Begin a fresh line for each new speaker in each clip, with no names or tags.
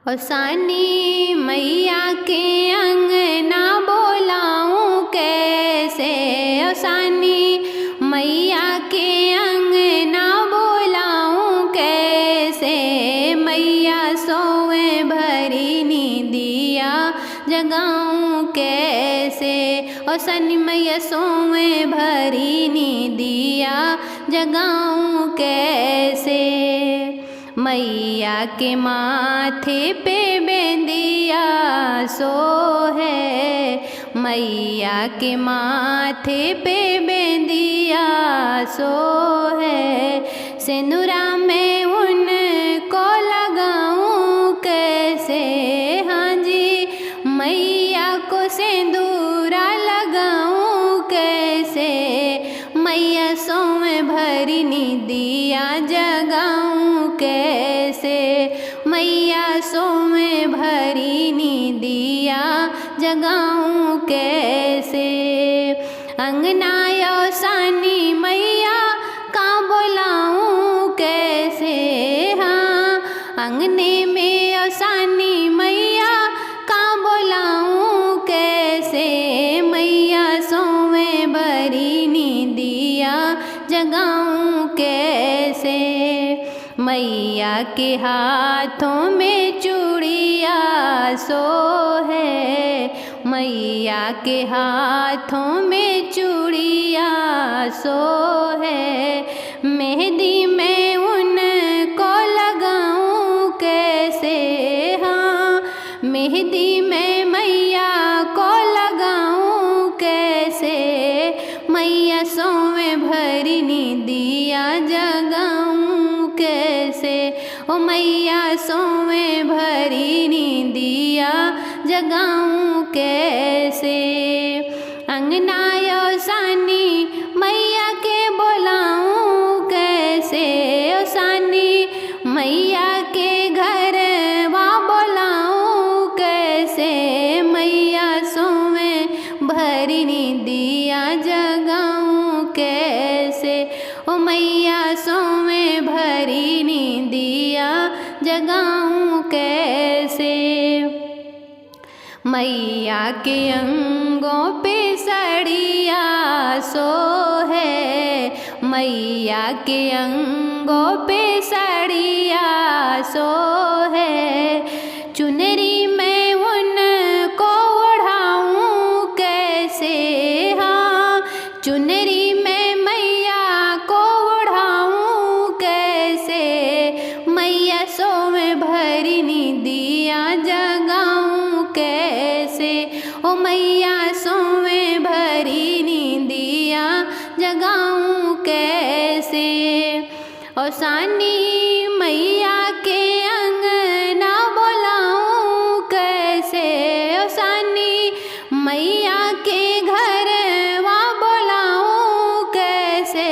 और सानी मैया के अंगना बोलाऊं कैसे। और सानी मैया के अंगना बोलाऊं कैसे। मैया सोए भरी नींदिया जगाऊं कैसे। और सानी मैया सोए भरी नींदिया जगाऊं कैसे। मैया के माथे पे बिंदिया सोहे। मैया के माथे पे बिंदिया सोहे। सिंदूरा में उनको लगाऊं कैसे। हाँ जी मैया को सिंदूरा लगाऊं कैसे। मैया सोए भरी नींदिया जगाऊं कैसे। मैया सोए भरी नींदिया जगाऊं कैसे। अंगना सानी मैया का बोलाऊं कैसे। हाँ अंगने में सानी मैया का बोलाऊं कैसे। मैया सोए भरी नींदिया जगाऊं कैसे। मैया के हाथों में चूड़िया सोहे। मैया के हाथों में चूड़िया सोहे। मेहंदी में उनको लगाऊं कैसे। हाँ मेहंदी में मैया को लगाऊं कैसे। मैया सोए भरी नींदिया जगाऊं कैसे। ओ मैया सोए भरी नींदिया जगाऊं कैसे। अंगना सानी मैया के बोलाऊं कैसे। ओ सानी मैया के घर वहाँ बोलाऊं कैसे। मैया सोए भरी नींदिया जगाऊं कैसे। ओ मैया सोए भरी नींदिया जगाऊं कैसे। मैया के अंगों पे सड़िया सोहे। मैया के अंगों पे सड़िया सोहे। चुनरी में उनको ओढ़ाऊं कैसे। हाँ चुनरी में मैया को ओढ़ाऊं कैसे। मैया सोए भरी नींदिया जगाऊं कैसे। ओ मैया सोए भरी नींदिया जगाऊं कैसे। और सानी मैया के अंगना बोलाऊं कैसे। और सानी मैया के घर वहाँ बोलाऊं कैसे।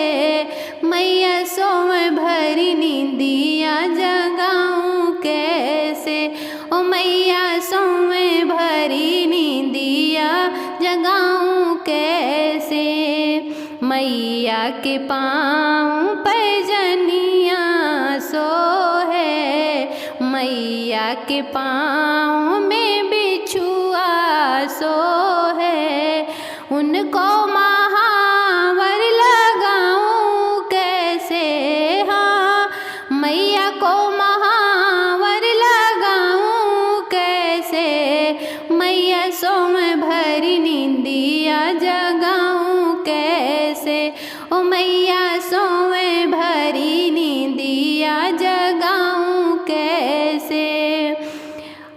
मैया सोए भरी नींदिया जगाऊं कैसे। ओ मैया सोए भरी नींदिया जगाऊं कैसे। मैया के पाँव पैजनिया सोहे। मैया के पाँव में बिछुआ सोहे। उनको महावर लगाऊं कैसे। हाँ मैया को महावर लगाऊं कैसे। मैया सोए भरी नींदिया जगाऊं कैसे। ओ मैया सोए भरी नींदिया जगाऊं कैसे।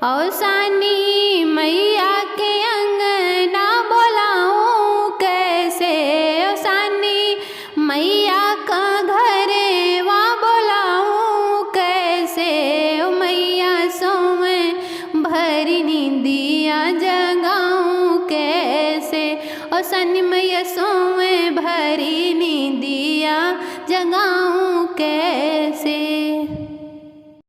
और सानी मैया के अंगना बोलाऊं कैसे। और सानी मैया का घर वहाँ बोलाऊं कैसे। ओ मैया सोए भरी नींदिया जगाऊं कैसे। और सानी मैया सोए भरी नींदिया जगाऊं कैसे।